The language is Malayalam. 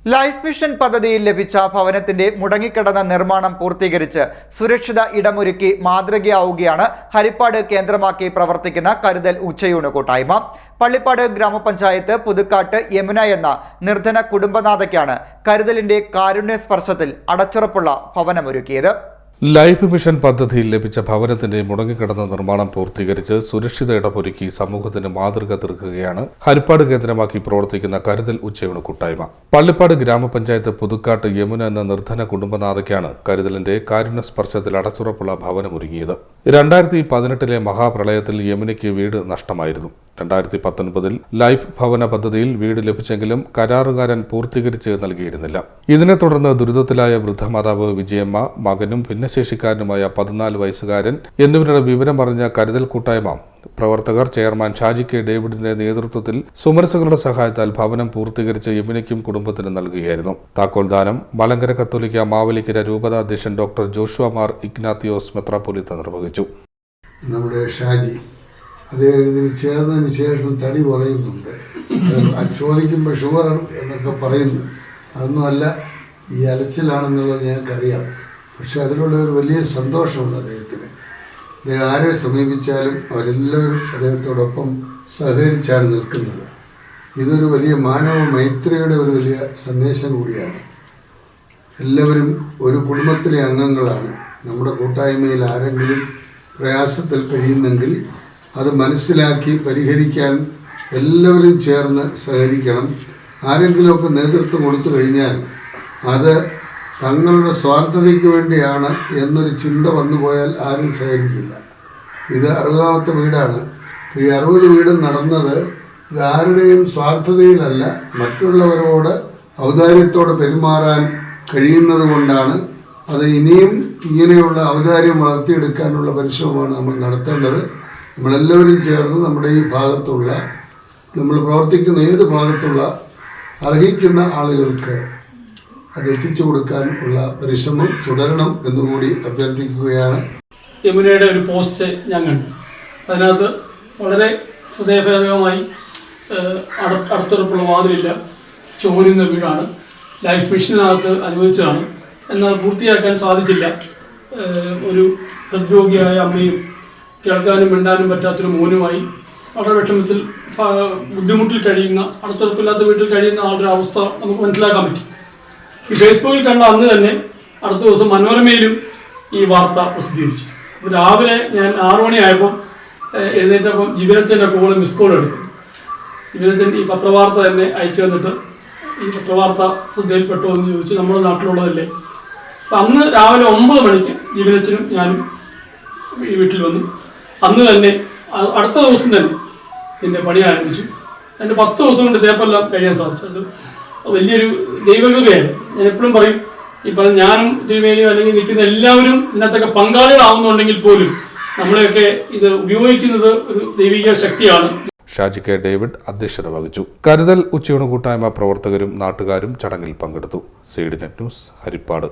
ലൈഫ് മിഷൻ പദ്ധതിയിൽ ലഭിച്ച ഭവനത്തിന്റെ മുടങ്ങിക്കിടന്ന നിർമ്മാണം പൂർത്തീകരിച്ച് സുരക്ഷിത ഇടമൊരുക്കി മാതൃകയാവുകയാണ് ഹരിപ്പാട് കേന്ദ്രമാക്കി പ്രവർത്തിക്കുന്ന കരുതൽ ഉച്ചയൂണ് കൂട്ടായ്മ. പള്ളിപ്പാട് ഗ്രാമപഞ്ചായത്ത് പുതുക്കാട്ട് യമുന എന്ന നിർധന കുടുംബനാഥയ്ക്കാണ് കരുതലിന്റെ കാരുണ്യ സ്പർശത്തിൽ അടച്ചുറപ്പുള്ള ഭവനമൊരുക്കിയത്. ലൈഫ് മിഷൻ പദ്ധതിയിൽ ലഭിച്ച ഭവനത്തിന്റെ മുടങ്ങിക്കിടന്ന നിർമ്മാണം പൂർത്തീകരിച്ച് സുരക്ഷിത ഇടമൊരുക്കി സമൂഹത്തിന് മാതൃക തീർക്കുകയാണ് ഹരിപ്പാട് കേന്ദ്രമാക്കി പ്രവർത്തിക്കുന്ന കരുതൽ ഉച്ചയൂണ് കൂട്ടായ്മ. പള്ളിപ്പാട് ഗ്രാമപഞ്ചായത്ത് പുതുക്കാട്ട് യമുന എന്ന നിർധന കുടുംബനാഥയ്ക്കാണ് കരുതലിന്റെ കാരുണ്യ സ്പർശത്തിൽ അടച്ചുറപ്പുള്ള ഭവനമൊരുങ്ങിയത്. 2018 മഹാപ്രളയത്തിൽ യമുനയ്ക്ക് വീട് നഷ്ടമായിരുന്നു. 2019 ലൈഫ് ഭവന പദ്ധതിയിൽ വീട് ലഭിച്ചെങ്കിലും കരാറുകാരൻ പൂർത്തീകരിച്ച് നൽകിയിരുന്നില്ല. ഇതിനെ തുടർന്ന് ദുരിതത്തിലായ വൃദ്ധമാതാവ് വിജയമ്മ, മകനും ഭിന്നശേഷിക്കാരനുമായ 14 വയസ്സുകാരൻ എന്നിവരുടെ വിവരം അറിഞ്ഞ കരുതൽ കൂട്ടായ്മ പ്രവർത്തകർ ചെയർമാൻ ഷാജി കെ ഡേവിഡിന്റെ നേതൃത്വത്തിൽ സുമനസുകളുടെ സഹായത്താൽ ഭവനം പൂർത്തീകരിച്ച് യമുനയ്ക്കും കുടുംബത്തിനും നൽകുകയായിരുന്നു. താക്കോൽദാനം മലങ്കര കത്തോലിക്ക മാവേലിക്കര രൂപത അധ്യക്ഷൻ ഡോക്ടർ ജോഷുവ മാർ ഇഗ്നാത്തിയോസ് മെത്രാപ്പൊലീത്ത നിർവഹിച്ചു. നമ്മുടെ ഷാജി അദ്ദേഹത്തിന് ചേർന്നതിന് ശേഷം തടി കുറയുന്നുണ്ട്. ചോദിക്കുമ്പോൾ ഷുഗർ എന്നൊക്കെ പറയുന്നു. അതൊന്നുമല്ല, ഈ അലച്ചിലാണെന്നുള്ളത് ഞങ്ങൾക്കറിയാം. പക്ഷെ അതിലുള്ള ഒരു വലിയ സന്തോഷമുണ്ട് അദ്ദേഹത്തിന്. അദ്ദേഹം ആരെ സമീപിച്ചാലും അവരെല്ലാവരും അദ്ദേഹത്തോടൊപ്പം സഹകരിച്ചാണ് നിൽക്കുന്നത്. ഇതൊരു വലിയ മാനവ മൈത്രിയുടെ ഒരു വലിയ സന്ദേശം കൂടിയാണ്. എല്ലാവരും ഒരു കുടുംബത്തിലെ അംഗങ്ങളാണ്. നമ്മുടെ കൂട്ടായ്മയിൽ ആരെങ്കിലും പ്രയാസത്തിൽ കഴിയുന്നെങ്കിൽ അത് മനസ്സിലാക്കി പരിഹരിക്കാൻ എല്ലാവരും ചേർന്ന് സഹകരിക്കണം. ആരെങ്കിലുമൊക്കെ നേതൃത്വം കൊടുത്തു കഴിഞ്ഞാൽ അത് തങ്ങളുടെ സ്വാർത്ഥതയ്ക്ക് വേണ്ടിയാണ് എന്നൊരു ചിന്ത വന്നുപോയാൽ ആരും സഹകരിക്കില്ല. ഇത് 60ാമത്തെ വീടാണ്. ഈ 60 വീടും നടന്നത് ഇത് ആരുടെയും സ്വാർത്ഥതയിലല്ല, മറ്റുള്ളവരോട് ഔദാര്യത്തോടെ പെരുമാറാൻ കഴിയുന്നത് കൊണ്ടാണ്. അത് ഇനിയും ഇങ്ങനെയുള്ള ഔദാര്യം വളർത്തിയെടുക്കാനുള്ള പരിശ്രമമാണ് നമ്മൾ നടത്തേണ്ടത്. നമ്മളെല്ലാവരും ചേർന്ന് നമ്മുടെ ഈ ഭാഗത്തുള്ള, നമ്മൾ പ്രവർത്തിക്കുന്ന ഏത് ഭാഗത്തുള്ള അർഹിക്കുന്ന ആളുകൾക്ക് അത് എത്തിച്ചു കൊടുക്കാൻ ഉള്ള പരിശ്രമം തുടരണം എന്നുകൂടി അഭ്യർത്ഥിക്കുകയാണ്. യമുനയുടെ ഒരു പോസ്റ്റ് ഞാൻ കണ്ടു. അതിനകത്ത് വളരെ ഹൃദയഭേദകമായി അടുത്തുറപ്പുള്ള വാതിലില്ല, ചോരുന്ന വീടാണ്. ലൈഫ് മിഷനകത്ത് അനുവദിച്ചതാണ്, എന്നാൽ പൂർത്തിയാക്കാൻ സാധിച്ചില്ല. ഒരു ഹൃദ്രോഗിയായ അമ്മയും കേൾക്കാനും മിണ്ടാനും പറ്റാത്തൊരു മോനുമായി വളരെ വിഷമത്തിൽ ബുദ്ധിമുട്ടിൽ കഴിയുന്ന, അടുത്തുറപ്പില്ലാത്ത വീട്ടിൽ കഴിയുന്ന ആളുടെ അവസ്ഥ നമുക്ക് മനസ്സിലാക്കാൻ പറ്റി. ഈ ഫേസ്ബുക്കിൽ കണ്ട അന്ന് തന്നെ അടുത്ത ദിവസം മനോരമയിലും ഈ വാർത്ത പ്രസിദ്ധീകരിച്ചു. അപ്പോൾ രാവിലെ ഞാൻ 6 മണിയായപ്പോൾ എഴുന്നേറ്റപ്പം ജീവിതത്തിൻ്റെ കോള് മിസ് കോൾ എടുക്കും. ജീവിതത്തിൻ്റെ ഈ പത്രവാർത്ത തന്നെ അയച്ചു തന്നിട്ട് ഈ പത്രവാർത്ത ശ്രദ്ധയിൽപ്പെട്ടോ എന്ന് ചോദിച്ചു. നമ്മുടെ നാട്ടിലുള്ളതല്ലേ. അപ്പം അന്ന് രാവിലെ 9 മണിക്ക് ജീവിതത്തിനും ഞാനും ഈ വീട്ടിൽ വന്നു. അന്ന് തന്നെ അടുത്ത ദിവസം തന്നെ ഇതിൻ്റെ പണി ആരംഭിച്ചു. എൻ്റെ 10 ദിവസം കൊണ്ട് തേപ്പെല്ലാം കഴിയാൻ സാധിച്ചു. അത് വലിയൊരു ദൈവകൃപയാണ്. ഞാൻ എപ്പോഴും പറയും, ഈ പറഞ്ഞ ഞാനും തിരുമേനിയും അല്ലെങ്കിൽ നിൽക്കുന്ന എല്ലാവരും ഇതിനകത്തൊക്കെ പങ്കാളികളാവുന്നുണ്ടെങ്കിൽ പോലും നമ്മളെയൊക്കെ ഇത് ഉപയോഗിക്കുന്നത് ഒരു ദൈവിക ശക്തിയാണ്. ഷാജി കെ ഡേവിഡ് അധ്യക്ഷത വഹിച്ചു. കരുതൽ ഉച്ചയൂണ് കൂട്ടായ്മ പ്രവർത്തകരും നാട്ടുകാരും ചടങ്ങിൽ പങ്കെടുത്തു. CDNet news, Harippad.